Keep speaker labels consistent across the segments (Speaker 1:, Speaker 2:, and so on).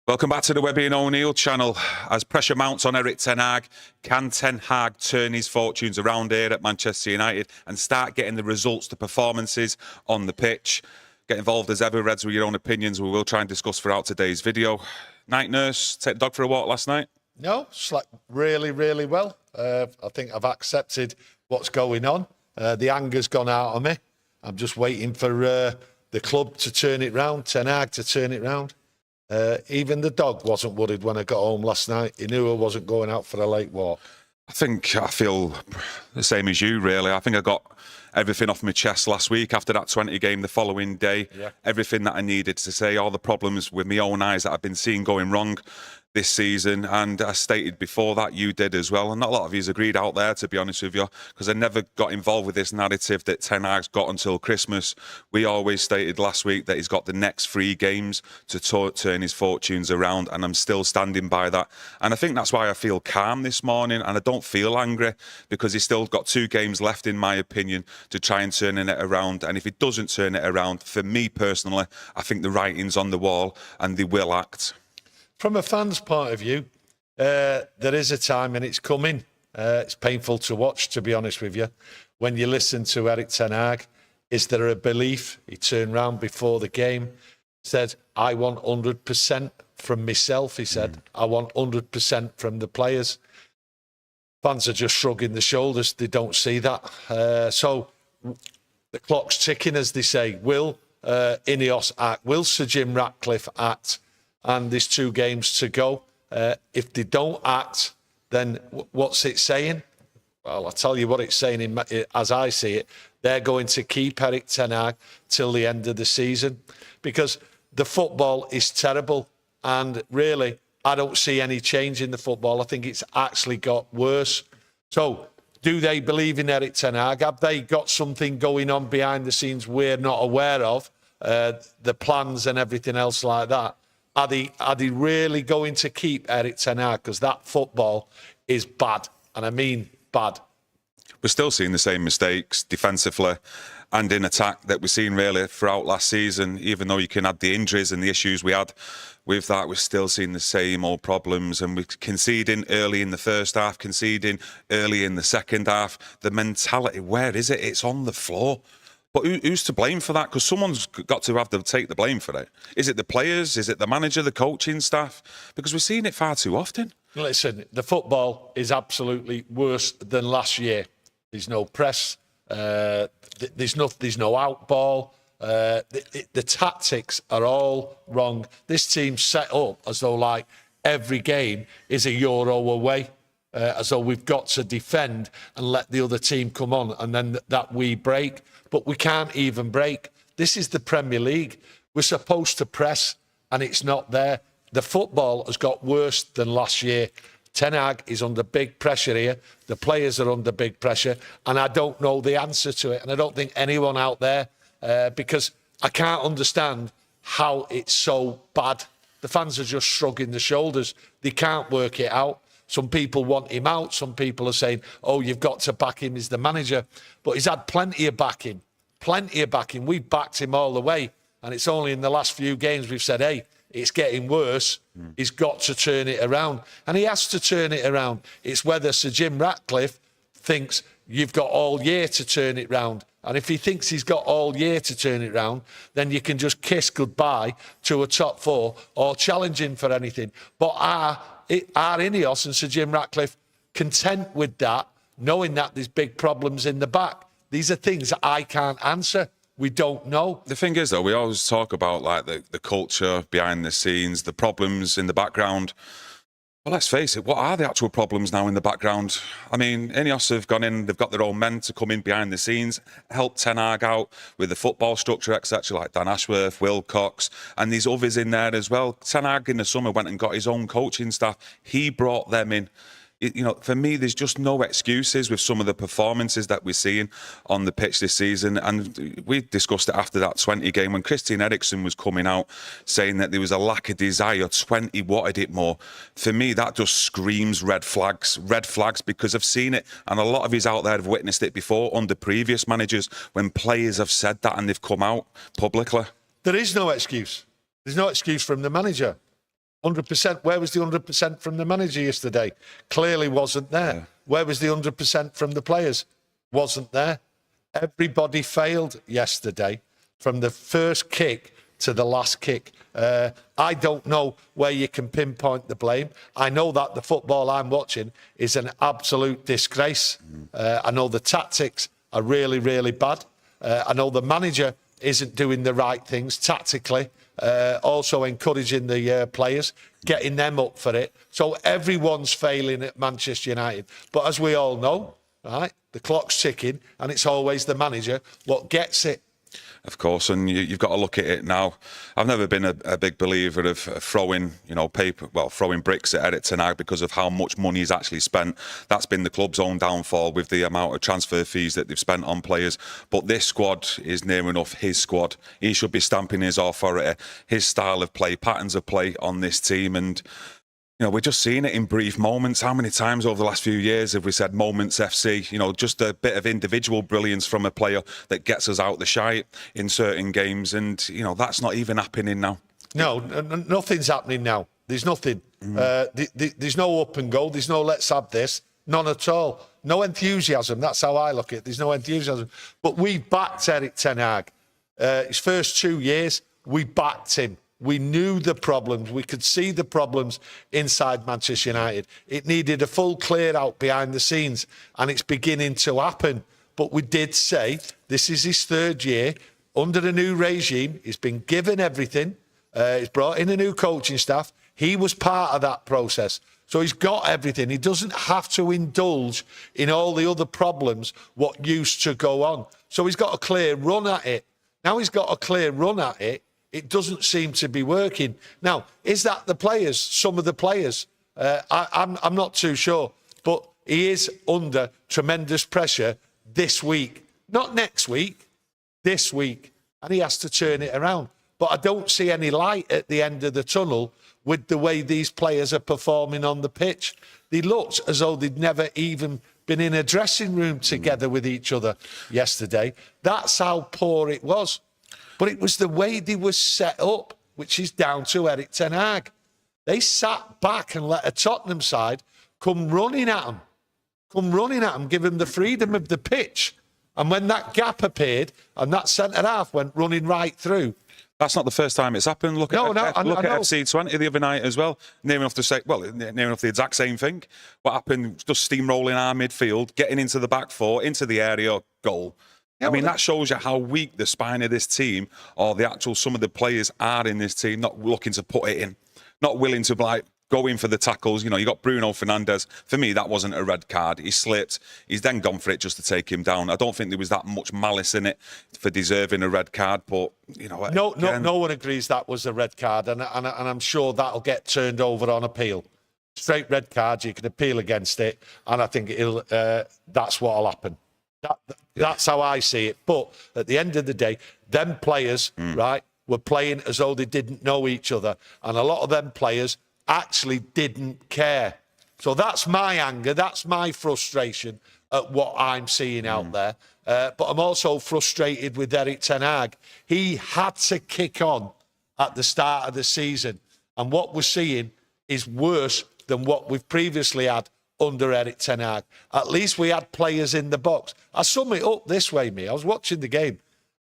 Speaker 1: Welcome back to the Webby O'Neill channel. As pressure mounts on Erik Ten Hag, can Ten Hag turn his fortunes around here at Manchester United and start getting the results, the performances on the pitch? Get involved as ever, Reds, with your own opinions. We will try and discuss throughout today's video. Night nurse, take the dog for a walk last night?
Speaker 2: No, slept really, really well. I think I've accepted what's going on. The anger's gone out of me. I'm just waiting for the club to turn it round, Ten Hag to turn it round. Even the dog wasn't worried when I got home last night. He knew I wasn't going out for a late walk.
Speaker 1: I feel the same as you, really. I think I got everything off my chest last week after that 20 game the following day. Yeah. Everything that I needed to say, all the problems with my own eyes that I've been seeing going wrong this season, and I stated before that you did as well, and not a lot of you agreed out there, to be honest with you, because I never got involved with this narrative that Ten Hag's got until Christmas. We always stated last week that he's got the next 3 games to turn his fortunes around, and I'm still standing by that. And I think that's why I feel calm this morning, and I don't feel angry, because he's still got 2 games left, in my opinion, to try and turn it around. And if he doesn't turn it around, for me personally, I think the writing's on the wall and they will act.
Speaker 2: From a fan's point of view, there is a time and it's coming. It's painful to watch, to be honest with you. When you listen to Erik Ten Hag, is there a belief? He turned round before the game, said, I want 100% from myself, he said. I want 100% from the players. Fans are just shrugging the shoulders. They don't see that. So the clock's ticking, as they say. Will Ineos act? Will Sir Jim Ratcliffe act? And there's 2 games to go. If they don't act, then what's it saying? Well, I'll tell you what it's saying as I see it. They're going to keep Erik Ten Hag till the end of the season, because the football is terrible. And really, I don't see any change in the football. I think it's actually got worse. So do they believe in Erik Ten Hag? Have they got something going on behind the scenes we're not aware of? The plans and everything else like that. Are they really going to keep Erik Ten Hag? Because that football is bad, and I mean bad.
Speaker 1: We're still seeing the same mistakes defensively and in attack that we've seen really throughout last season. Even though you can add the injuries and the issues we had with that, we're still seeing the same old problems, and we're conceding early in the first half, conceding early in the second half. The mentality, where is it? It's on the floor. But who's to blame for that? Because someone's got to have to take the blame for it. Is it the players? Is it the manager, the coaching staff? Because we're seeing it far too often.
Speaker 2: Listen, the football is absolutely worse than last year. There's no press. There's no out ball. The tactics are all wrong. This team's set up as though like every game is a Euro away. As though we've got to defend and let the other team come on, and then that we break. But we can't even break. This is the Premier League. We're supposed to press, and it's not there. The football has got worse than last year. Ten Hag is under big pressure here. The players are under big pressure, and I don't know the answer to it. And I don't think anyone out there, because I can't understand how it's so bad. The fans are just shrugging the shoulders. They can't work it out. Some people want him out. Some people are saying, oh, you've got to back him as the manager. But he's had plenty of backing. Plenty of backing. We've backed him all the way. And it's only in the last few games we've said, hey, it's getting worse. He's got to turn it around. And he has to turn it around. It's whether Sir Jim Ratcliffe thinks you've got all year to turn it round. And if he thinks he's got all year to turn it round, then you can just kiss goodbye to a top 4 or challenge him for anything. But are Ineos and Sir Jim Ratcliffe content with that, knowing that there's big problems in the back? These are things that I can't answer. We don't know.
Speaker 1: The thing is, though, we always talk about like the culture behind the scenes, the problems in the background. Well, let's face it, what are the actual problems now in the background? I mean, Ineos have gone in, they've got their own men to come in behind the scenes, help Ten Hag out with the football structure, etc., like Dan Ashworth, Will Cox, and these others in there as well. Ten Hag in the summer went and got his own coaching staff. He brought them in. You know, for me, there's just no excuses with some of the performances that we're seeing on the pitch this season. And we discussed it after that 20 game when Christian Eriksen was coming out saying that there was a lack of desire. 20 wanted it more. For me, that just screams red flags because I've seen it. And a lot of yous out there have witnessed it before under previous managers when players have said that and they've come out publicly.
Speaker 2: There is no excuse. There's no excuse from the manager. 100%. Where was the 100% from the manager yesterday? Clearly wasn't there. Yeah. Where was the 100% from the players? Wasn't there. Everybody failed yesterday from the first kick to the last kick. I don't know where you can pinpoint the blame. I know that the football I'm watching is an absolute disgrace. I know the tactics are really, really bad. I know the manager isn't doing the right things tactically, also encouraging the players, getting them up for it. So everyone's failing at Manchester United. But as we all know, right, the clock's ticking and it's always the manager what gets it.
Speaker 1: Of course, and you've got to look at it now. I've never been a big believer of throwing, throwing bricks at Erik Ten Hag because of how much money he's actually spent. That's been the club's own downfall with the amount of transfer fees that they've spent on players. But this squad is near enough his squad. He should be stamping his authority, his style of play, patterns of play on this team. And we're just seeing it in brief moments. How many times over the last few years have we said moments FC? Just a bit of individual brilliance from a player that gets us out the shite in certain games. And, that's not even happening now. No,
Speaker 2: nothing's happening now. There's nothing. There's no up and go. There's no let's have this. None at all. No enthusiasm. That's how I look at it. There's no enthusiasm. But we backed Erik Ten Hag. His first 2 years, we backed him. We knew the problems. We could see the problems inside Manchester United. It needed a full clear out behind the scenes, and it's beginning to happen. But we did say this is his 3rd year under a new regime. He's been given everything. He's brought in a new coaching staff. He was part of that process. So he's got everything. He doesn't have to indulge in all the other problems what used to go on. So he's got a clear run at it. Now he's got a clear run at it. It doesn't seem to be working. Now, is that the players, some of the players? I'm not too sure. But he is under tremendous pressure this week. Not next week, this week. And he has to turn it around. But I don't see any light at the end of the tunnel with the way these players are performing on the pitch. They looked as though they'd never even been in a dressing room together with each other yesterday. That's how poor it was. But it was the way they were set up, which is down to Erik Ten Hag. They sat back and let a Tottenham side come running at them, give them the freedom of the pitch. And when that gap appeared and that centre-half went running right through.
Speaker 1: That's not the first time it's happened. Look at FC20 the other night as well. Near enough the exact same thing. What happened, just steamrolling our midfield, getting into the back four, into the area, goal. Yeah, that shows you how weak the spine of this team or some of the players are in this team, not looking to put it in, not willing to go in for the tackles. You got Bruno Fernandes. For me, that wasn't a red card. He slipped. He's then gone for it just to take him down. I don't think there was that much malice in it for deserving a red card, but,
Speaker 2: No one agrees that was a red card, and I'm sure that'll get turned over on appeal. Straight red card, you can appeal against it, and I think that's what'll happen. That's how I see it. But at the end of the day, them players, right, were playing as though they didn't know each other. And a lot of them players actually didn't care. So that's my anger. That's my frustration at what I'm seeing out there. But I'm also frustrated with Erik Ten Hag. He had to kick on at the start of the season. And what we're seeing is worse than what we've previously had under Erik Ten Hag. At least we had players in the box. I sum it up this way, I was watching the game,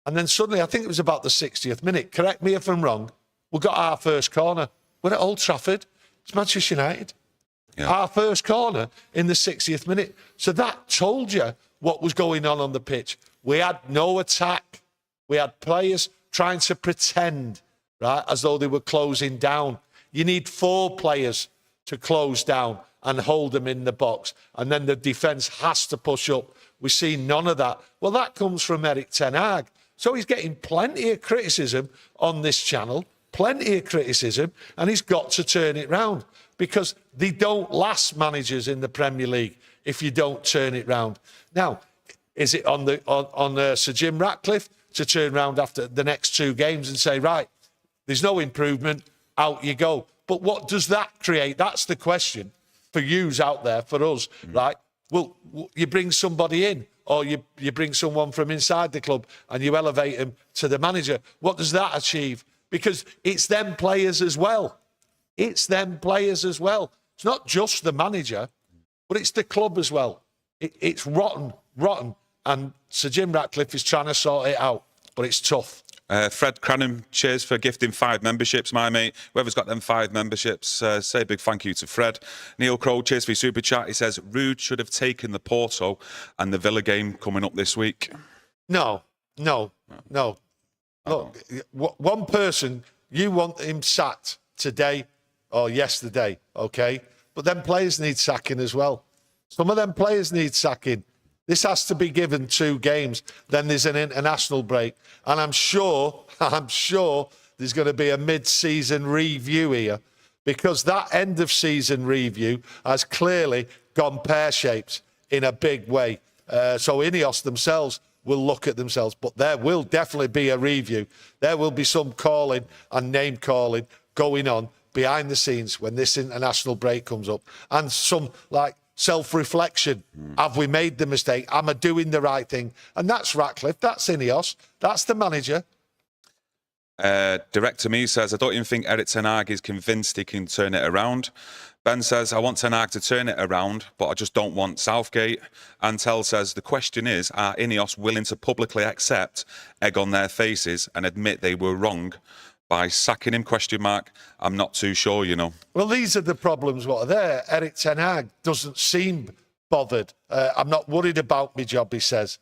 Speaker 2: and then suddenly, I think it was about the 60th minute, correct me if I'm wrong, we got our first corner. We're at Old Trafford. It's Manchester United. Yeah. Our first corner in the 60th minute. So that told you what was going on the pitch. We had no attack. We had players trying to pretend, right, as though they were closing down. You need 4 players to close down and hold them in the box. And then the defence has to push up. We see none of that. Well, that comes from Erik Ten Hag. So he's getting plenty of criticism on this channel, plenty of criticism, and he's got to turn it round because they don't last, managers in the Premier League, if you don't turn it round. Now, is it on Sir Jim Ratcliffe to turn round after the next 2 games and say, right, there's no improvement, out you go? But what does that create? That's the question for yous out there, for us, right? Well, you bring somebody in or you bring someone from inside the club and you elevate him to the manager. What does that achieve? Because it's them players as well. It's them players as well. It's not just the manager, but it's the club as well. It's rotten. And Sir Jim Ratcliffe is trying to sort it out, but it's tough.
Speaker 1: Fred Cranham, cheers for gifting 5 memberships, my mate. Whoever's got them 5 memberships, say a big thank you to Fred. Neil Crow, cheers for your super chat. He says, Rude should have taken the Porto and the Villa game coming up this week.
Speaker 2: No. Look, one person, you want him sacked today or yesterday, okay? But then players need sacking as well. Some of them players need sacking. This has to be given 2 games. Then there's an international break. And I'm sure there's going to be a mid-season review here, because that end of season review has clearly gone pear-shaped in a big way. So Ineos themselves will look at themselves, but there will definitely be a review. There will be some calling and name calling going on behind the scenes when this international break comes up, and some self-reflection. Have we made the mistake? Am I doing the right thing? And that's Ratcliffe, that's Ineos, that's the manager.
Speaker 1: Director Me says, I don't even think Erik Ten Hag is convinced he can turn it around. Ben says, I want Ten Hag to turn it around, but I just don't want Southgate. Antel says, the question is, are Ineos willing to publicly accept egg on their faces and admit they were wrong by sacking him, ? I'm not too sure, you know.
Speaker 2: Well, these are the problems what are there. Erik Ten Hag doesn't seem bothered. I'm not worried about my job, he says.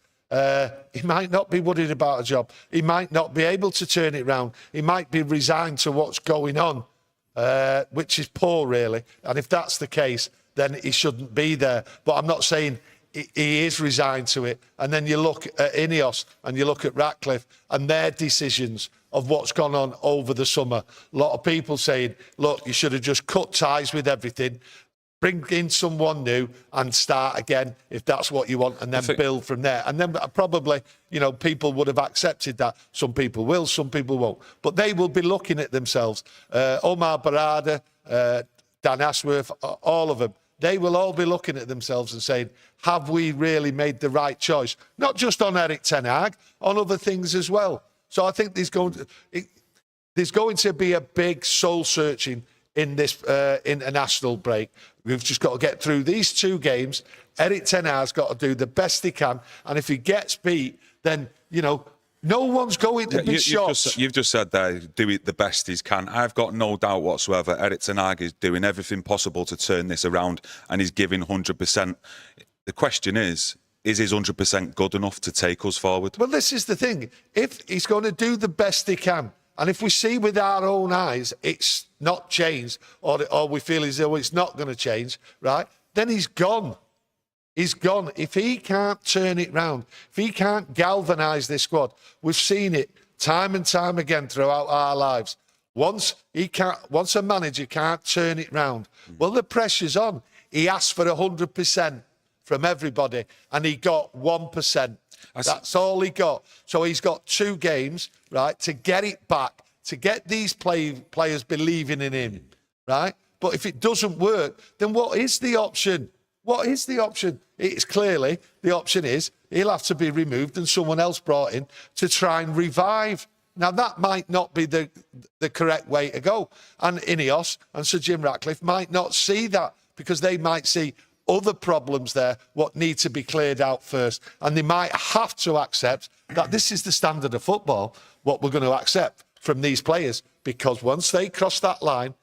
Speaker 2: He might not be worried about a job. He might not be able to turn it round. He might be resigned to what's going on, which is poor, really. And if that's the case, then he shouldn't be there. But I'm not saying he is resigned to it. And then you look at Ineos and you look at Ratcliffe and their decisions of what's gone on over the summer. A lot of people saying, look, you should have just cut ties with everything, bring in someone new and start again, if that's what you want, and then build from there. And then probably, you know, people would have accepted that. Some people will, some people won't. But they will be looking at themselves. Omar Barada, Dan Ashworth, all of them, they will all be looking at themselves and saying, have we really made the right choice? Not just on Erik Ten Hag, on other things as well. So I think there's going to be a big soul-searching in this international break. We've just got to get through these 2 games. Erik Ten Hag's got to do the best he can. And if he gets beat, then, you know, no one's going to be shocked.
Speaker 1: You've just said there, do it the best he can. I've got no doubt whatsoever Erik Ten Hag is doing everything possible to turn this around, and he's giving 100%. The question is his 100% good enough to take us forward?
Speaker 2: Well, this is the thing. If he's going to do the best he can, and if we see with our own eyes it's not changed, or we feel as though it's not going to change, right, then he's gone. He's gone. If he can't turn it round, if he can't galvanise this squad, we've seen it time and time again throughout our lives. Once a manager can't turn it round, well, the pressure's on. He asked for 100% from everybody, and he got 1%. That's all he got. So he's got 2 games, right, to get it back, to get these players believing in him, right? But if it doesn't work, then what is the option? What is the option? It's clearly, the option is he'll have to be removed and someone else brought in to try and revive. Now, that might not be the correct way to go. And Ineos and Sir Jim Ratcliffe might not see that, because they might see other problems there, what need to be cleared out first. And they might have to accept that this is the standard of football, what we're going to accept from these players, because once they cross that line,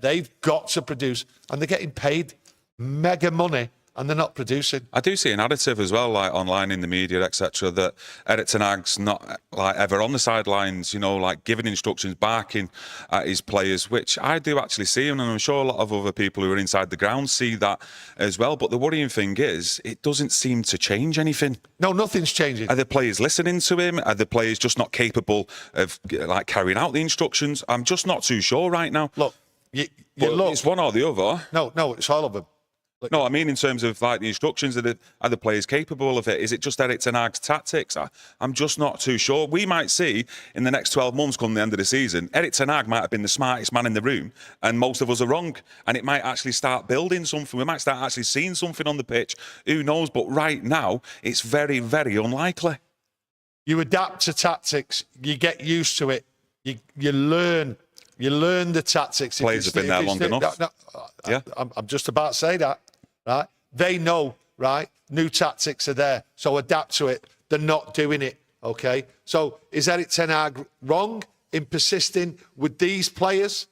Speaker 2: they've got to produce, and they're getting paid mega money, and they're not producing.
Speaker 1: I do see a narrative as well, like online in the media, etc., that Erik Ten Hag's not like ever on the sidelines, you know, like giving instructions, barking at his players, which I do actually see, and I'm sure a lot of other people who are inside the ground see that as well. But the worrying thing is, it doesn't seem to change anything.
Speaker 2: No, nothing's changing.
Speaker 1: Are the players listening to him? Are the players just not capable of like carrying out the instructions? I'm just not too sure right now.
Speaker 2: Look,
Speaker 1: it's one or the other.
Speaker 2: No, it's all of them.
Speaker 1: No, I mean in terms of like the instructions, are the players capable of it? Is it just Erik Ten Hag's tactics? I'm just not too sure. We might see in the next 12 months, come the end of the season, Erik Ten Hag might have been the smartest man in the room, and most of us are wrong. And it might actually start building something. We might start actually seeing something on the pitch. Who knows? But right now, it's very, very unlikely. You
Speaker 2: adapt to tactics. You get used to it. You learn You learn the tactics.
Speaker 1: Players have been there long enough. Yeah.
Speaker 2: I'm just about to say that, right? They know, right? New tactics are there, so adapt to it. They're not doing it, okay? So is Erik Ten Hag wrong in persisting with these players?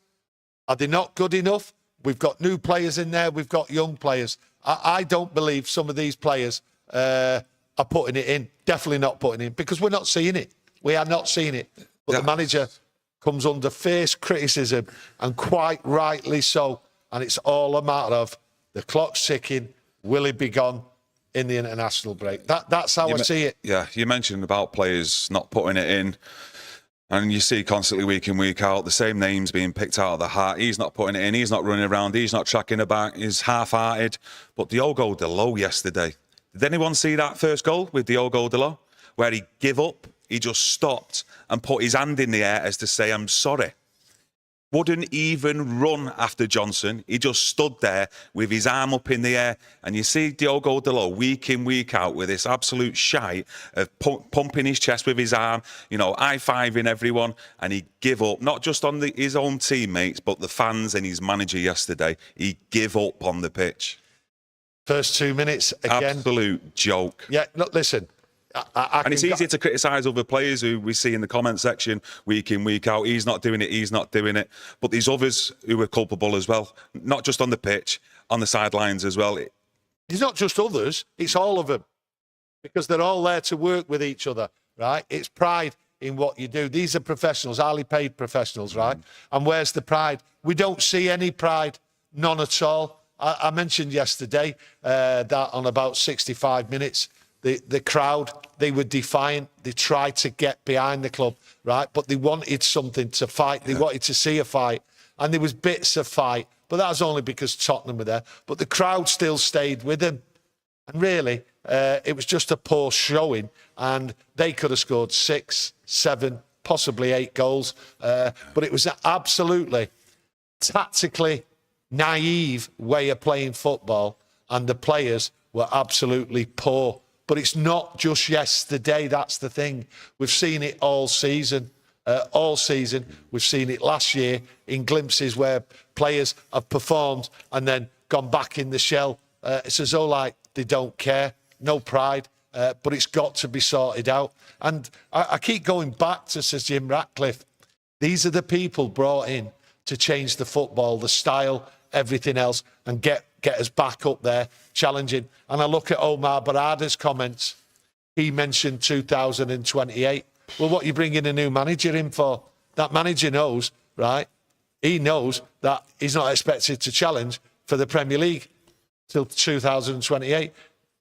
Speaker 2: Are they not good enough? We've got new players in there. We've got young players. I don't believe some of these players are putting it in. Definitely not putting it in, because we're not seeing it. We are not seeing it. But the manager comes under fierce criticism, and quite rightly so. And it's all a matter of the clock's ticking. Will he be gone in the international break? That's how I see it.
Speaker 1: Yeah, you mentioned about players not putting it in. And you see constantly week in, week out, the same names being picked out of the hat. He's not putting it in. He's not running around. He's not tracking the back. He's half-hearted. But Diogo Dalot yesterday. Did anyone see that first goal with Diogo Dalot? Where he gave up, he just stopped and put his hand in the air as to say, I'm sorry. Wouldn't even run after Johnson. He just stood there with his arm up in the air. And you see Diogo Dalot week in, week out with this absolute shite of pumping his chest with his arm, you know, high-fiving everyone. And he give up, not just on his own teammates, but the fans and his manager yesterday. He give up on the pitch.
Speaker 2: First 2 minutes, again.
Speaker 1: Absolute joke.
Speaker 2: Yeah, look, listen.
Speaker 1: And it's easy to criticise other players who we see in the comment section week in, week out. He's not doing it, he's not doing it. But there's others who are culpable as well, not just on the pitch, on the sidelines as well.
Speaker 2: It's not just others, it's all of them. Because they're all there to work with each other, right? It's pride in what you do. These are professionals, highly paid professionals, right? And where's the pride? We don't see any pride, none at all. I mentioned yesterday that on about 65 minutes, the crowd, they were defiant. They tried to get behind the club, right? But they wanted something to fight. They wanted to see a fight. And there was bits of fight. But that was only because Tottenham were there. But the crowd still stayed with them. And really, it was just a poor showing. And they could have scored 6, 7, possibly 8 goals. But it was an absolutely tactically naive way of playing football. And the players were absolutely poor. But it's not just yesterday, that's the thing. We've seen it all season. All season. We've seen it last year in glimpses where players have performed and then gone back in the shell. It's as though like they don't care, no pride, but it's got to be sorted out. And I keep going back to Sir Jim Ratcliffe. These are the people brought in to change the football, the style, everything else, and get us back up there, challenging. And I look at Omar Barada's comments. He mentioned 2028. Well, what are you bringing a new manager in for? That manager knows, right? He knows that he's not expected to challenge for the Premier League till 2028.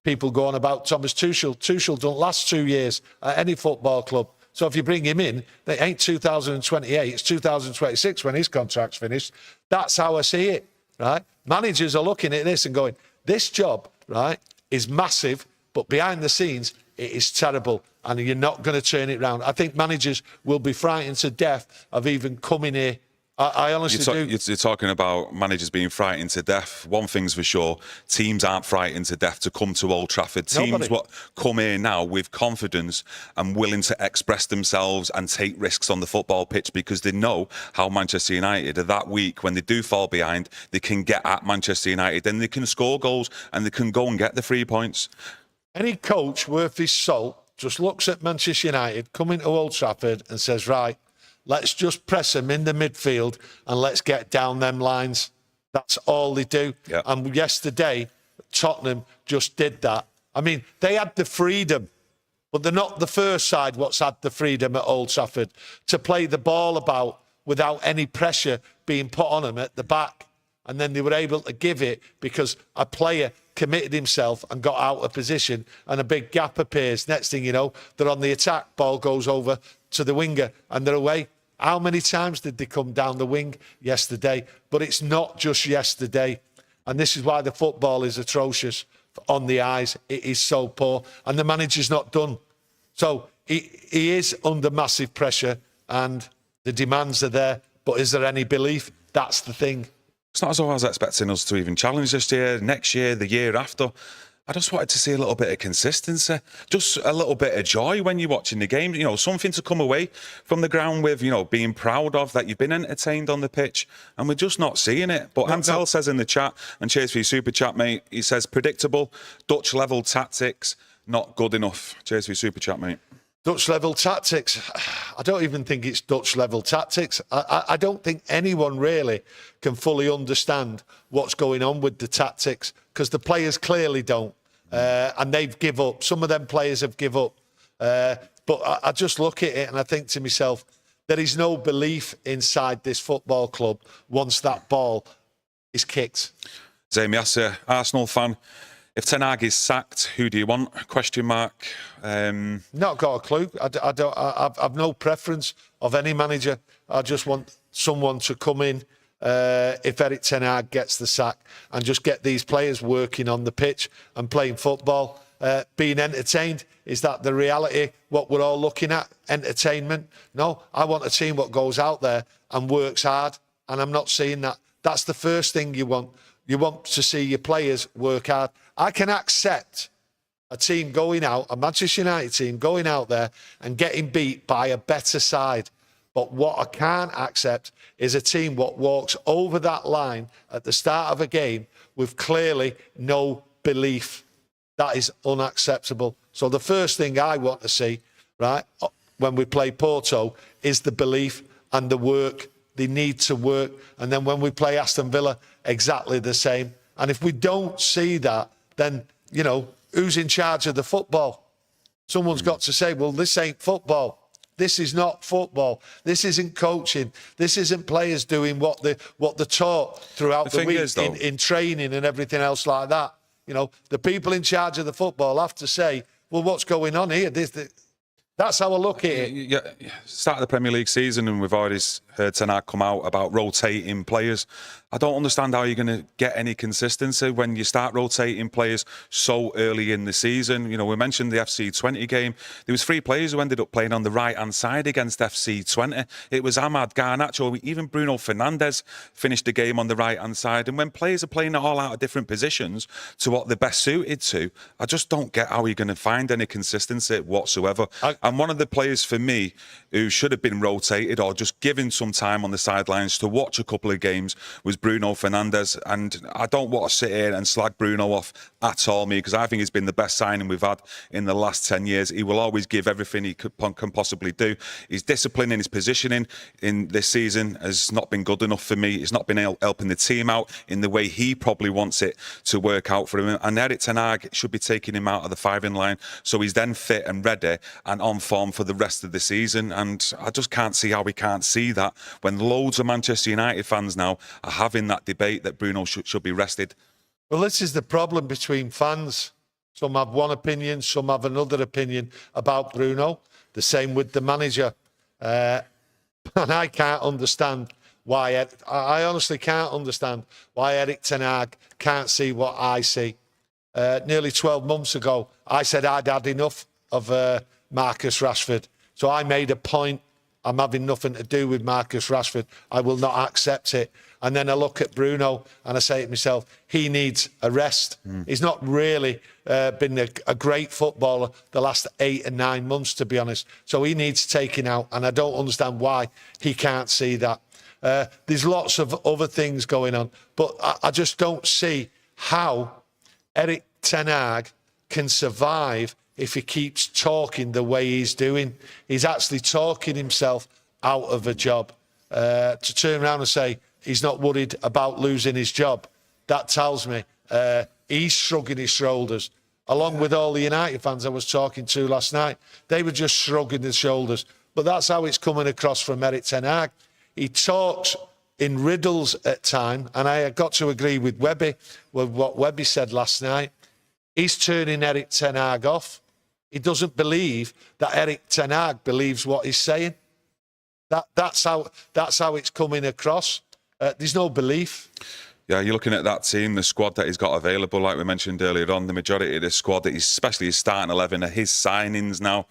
Speaker 2: People go on about Thomas Tuchel. Tuchel don't last 2 years at any football club. So if you bring him in, it ain't 2028, it's 2026 when his contract's finished. That's how I see it, right? Managers are looking at this and going, this job, right, is massive, but behind the scenes, it is terrible, and you're not going to turn it around. I think managers will be frightened to death of even coming here. I honestly do.
Speaker 1: You're talking about managers being frightened to death. One thing's for sure, teams aren't frightened to death to come to Old Trafford. Teams what come here now with confidence and willing to express themselves and take risks on the football pitch because they know how Manchester United are that week. When they do fall behind, they can get at Manchester United, then they can score goals and they can go and get the 3 points.
Speaker 2: Any coach worth his salt just looks at Manchester United coming to Old Trafford and says, right, let's just press them in the midfield and let's get down them lines. That's all they do. Yep. And yesterday, Tottenham just did that. I mean, they had the freedom, but they're not the first side what's had the freedom at Old Trafford to play the ball about without any pressure being put on them at the back. And then they were able to give it because a player committed himself and got out of position and a big gap appears. Next thing you know, they're on the attack. Ball goes over to the winger and they're away. How many times did they come down the wing yesterday? But it's not just yesterday. And this is why the football is atrocious on the eyes. It is so poor. And the manager's not done. So he is under massive pressure and the demands are there. But is there any belief? That's the thing.
Speaker 1: It's not as though I was expecting us to even challenge this year, next year, the year after. I just wanted to see a little bit of consistency, just a little bit of joy when you're watching the game. You know, something to come away from the ground with, you know, being proud of, that you've been entertained on the pitch, and we're just not seeing it. But Ansel says in the chat, and cheers for your super chat, mate, he says, predictable, Dutch-level tactics, not good enough. Cheers for your super chat, mate.
Speaker 2: Dutch-level tactics. I don't even think it's Dutch-level tactics. I don't think anyone really can fully understand what's going on with the tactics, because the players clearly don't. And they've give up. Some of them players have give up. But I just look at it and I think to myself, there is no belief inside this football club once that ball is kicked.
Speaker 1: Zame Yasser, Arsenal fan. If Ten Hag is sacked, who do you want? Question mark.
Speaker 2: Not got a clue. I've no preference of any manager. I just want someone to come in, if Erik Ten Hag gets the sack, and just get these players working on the pitch and playing football, being entertained. Is that the reality, what we're all looking at? Entertainment? No, I want a team that goes out there and works hard, and I'm not seeing that. That's the first thing you want. You want to see your players work hard. I can accept a team going out, a Manchester United team going out there and getting beat by a better side. But what I can't accept is a team what walks over that line at the start of a game with clearly no belief. That is unacceptable. So the first thing I want to see, right, when we play Porto is the belief and the work. They need to work. And then when we play Aston Villa, exactly the same. And if we don't see that, then, you know, who's in charge of the football? Someone's got to say, well, this ain't football. This is not football. This isn't coaching. This isn't players doing what they're taught throughout the week in training and everything else like that. You know, the people in charge of the football have to say, well, what's going on here? That's how I look at it.
Speaker 1: Yeah, start of the Premier League season, and we've already heard Ten Hag come out about rotating players. I don't understand how you're going to get any consistency when you start rotating players so early in the season. You know, we mentioned the FC20 game. There was 3 players who ended up playing on the right-hand side against FC20. It was Ahmad, Garnacho, even Bruno Fernandes finished the game on the right-hand side. And when players are playing all out of different positions to what they're best suited to, I just don't get how you're going to find any consistency whatsoever. And one of the players for me who should have been rotated or just given some time on the sidelines to watch a couple of games was Bruno Fernandes. And I don't want to sit here and slag Bruno off at all, because I think he's been the best signing we've had in the last 10 years. He will always give everything he can possibly do. His discipline and his positioning in this season has not been good enough for me. It's not been helping the team out in the way he probably wants it to work out for him. And Erik Ten Hag should be taking him out of the firing line so he's then fit and ready and on form for the rest of the season. And I just can't see how we can't see that when loads of Manchester United fans now are having that debate that Bruno should be rested.
Speaker 2: Well, this is the problem between fans. Some have one opinion, some have another opinion about Bruno. The same with the manager. And I can't understand why, I honestly can't understand why Erik Ten Hag can't see what I see. Nearly 12 months ago, I said I'd had enough of Marcus Rashford. So I made a point, I'm having nothing to do with Marcus Rashford. I will not accept it. And then I look at Bruno and I say to myself, he needs a rest. He's not really been a great footballer the last 8 and 9 months, to be honest. So he needs taking out, and I don't understand why he can't see that. There's lots of other things going on, but I just don't see how Erik Ten Hag can survive if he keeps talking the way he's doing. He's actually talking himself out of a job. To turn around and say he's not worried about losing his job, that tells me he's shrugging his shoulders. Along with all the United fans I was talking to last night, they were just shrugging their shoulders. But that's how it's coming across from Erik Ten Hag. He talks in riddles at times, and I got to agree with Webby, with what Webby said last night. He's turning Erik Ten Hag off. He doesn't believe that Erik Ten Hag believes what he's saying. That's how it's coming across. There's no belief.
Speaker 1: Yeah, you're looking at that team, the squad that he's got available, like we mentioned earlier on, the majority of the squad, that he's, especially his starting 11, are his signings now.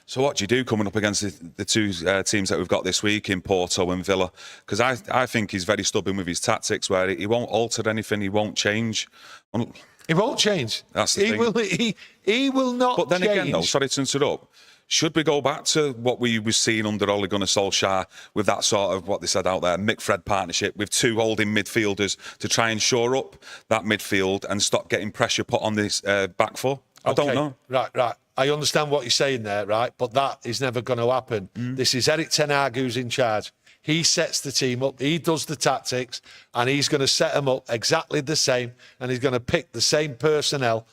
Speaker 1: So what do you do coming up against the two teams that we've got this week in Porto and Villa? Because I think he's very stubborn with his tactics, where he won't alter anything, he won't change.
Speaker 2: He won't change.
Speaker 1: That's the thing.
Speaker 2: He will not change.
Speaker 1: But then again, though, sorry to interrupt, should we go back to what we were seeing under Ole Gunnar Solskjaer with that sort of, what they said out there, Mick-Fred partnership with two holding midfielders to try and shore up that midfield and stop getting pressure put on this back four? I don't know.
Speaker 2: Right. I understand what you're saying there, right? But that is never going to happen. This is Erik Ten Hag who's in charge. He sets the team up, he does the tactics, and he's going to set them up exactly the same, and he's going to pick the same personnel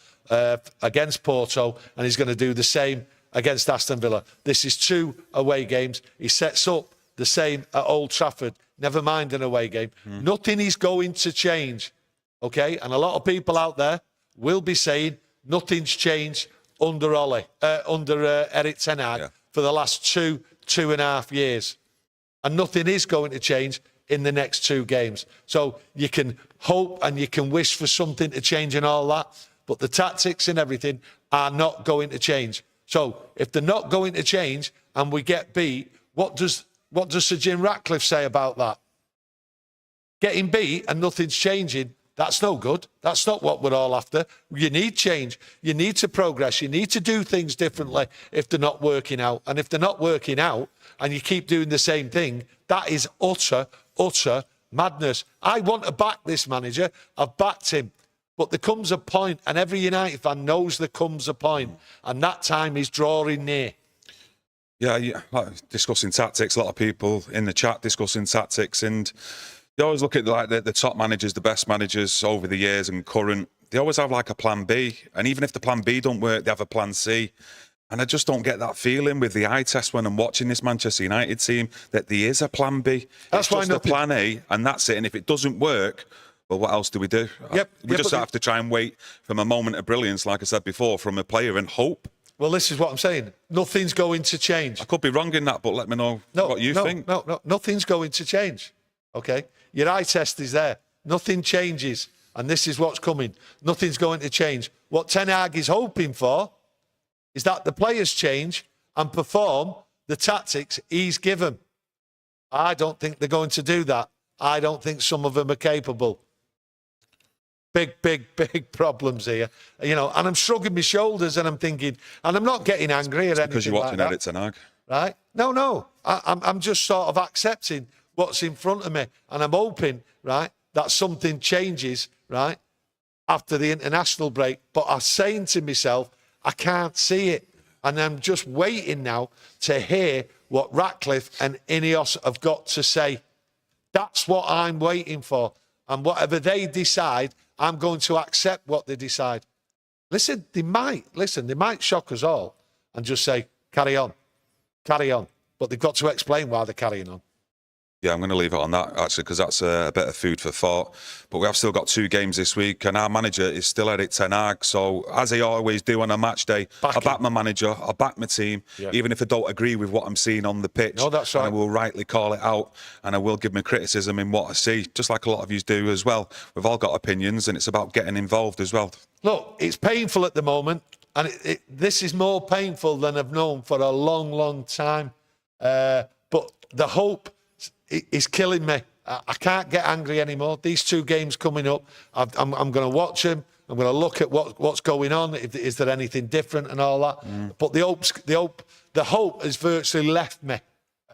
Speaker 2: against Porto, and he's going to do the same against Aston Villa. This is 2 away games. He sets up the same at Old Trafford, never mind an away game. Nothing is going to change, okay? And a lot of people out there will be saying nothing's changed under Erik Ten Hag for the last 2.5 years. And nothing is going to change in the next 2 games. So you can hope and you can wish for something to change and all that, but the tactics and everything are not going to change. So if they're not going to change and we get beat, what does Sir Jim Ratcliffe say about that? Getting beat and nothing's changing, that's no good. That's not what we're all after. You need change. You need to progress. You need to do things differently if they're not working out. And if they're not working out and you keep doing the same thing, that is utter madness. I want to back this manager. I've backed him. But there comes a point, and every United fan knows there comes a point, and that time is drawing near.
Speaker 1: Yeah, like discussing tactics. A lot of people in the chat discussing tactics, and they always look at like the top managers, the best managers over the years and current. They always have like a plan B, and even if the plan B don't work, they have a plan C. And I just don't get that feeling with the eye test when I'm watching this Manchester United team that there is a plan B. That's why the plan A, and that's it. And if it doesn't work, well, what else do we do? We just have to try and wait from a moment of brilliance, like I said before, from a player and hope.
Speaker 2: Well, this is what I'm saying. Nothing's going to change.
Speaker 1: I could be wrong in that, but let me know what you think.
Speaker 2: No, nothing's going to change. Okay? Your eye test is there. Nothing changes. And this is what's coming. Nothing's going to change. What Ten Hag is hoping for is that the players change and perform the tactics he's given. I don't think they're going to do that. I don't think some of them are capable. Big problems here. You know, and I'm shrugging my shoulders and I'm thinking, and I'm not getting angry at anything
Speaker 1: because you're watching
Speaker 2: like
Speaker 1: Erik Ten Hag.
Speaker 2: Right? No. I'm just sort of accepting what's in front of me. And I'm hoping, right, that something changes, right, after the international break. But I'm saying to myself, I can't see it. And I'm just waiting now to hear what Ratcliffe and Ineos have got to say. That's what I'm waiting for. And whatever they decide, I'm going to accept what they decide. Listen, they might shock us all and just say, carry on. But they've got to explain why they're carrying on.
Speaker 1: Yeah, I'm going to leave it on that, actually, because that's a bit of food for thought. But we have still got 2 games this week, and our manager is still Erik Ten Hag. So, as I always do on a match day, I back my manager, I back my team, even if I don't agree with what I'm seeing on the pitch.
Speaker 2: No, that's right.
Speaker 1: And I will rightly call it out, and I will give my criticism in what I see, just like a lot of you do as well. We've all got opinions, and it's about getting involved as well.
Speaker 2: Look, it's painful at the moment, and this is more painful than I've known for a long time. But the hope is killing me. I can't get angry anymore. These 2 games coming up, I'm going to watch them. I'm going to look at what's going on. Is there anything different and all that? But the hope has virtually left me,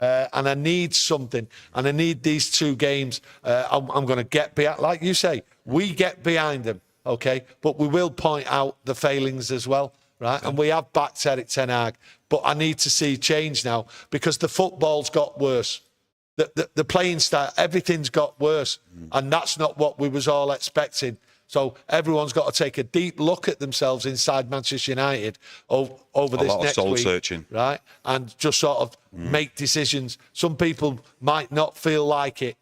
Speaker 2: and I need something. And I need these 2 games. I'm going to get behind, like you say, we get behind them, okay? But we will point out the failings as well, right? And we have backed Erik Ten Hag, but I need to see change now because the football's got worse. The playing style, everything's got worse. And that's not what we was all expecting. So everyone's got to take a deep look at themselves inside Manchester United over this next week.
Speaker 1: Searching.
Speaker 2: Right? And just sort of make decisions. Some people might not feel like it.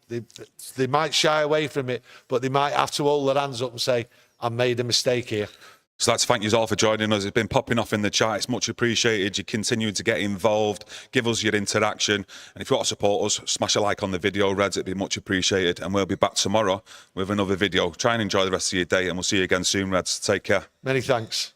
Speaker 2: They might shy away from it, but they might have to hold their hands up and say, I made a mistake here.
Speaker 1: So I'd like to thank you all for joining us. It's been popping off in the chat. It's much appreciated. You continue to get involved. Give us your interaction. And if you want to support us, smash a like on the video, Reds. It'd be much appreciated. And we'll be back tomorrow with another video. Try and enjoy the rest of your day. And we'll see you again soon, Reds. Take care.
Speaker 2: Many thanks.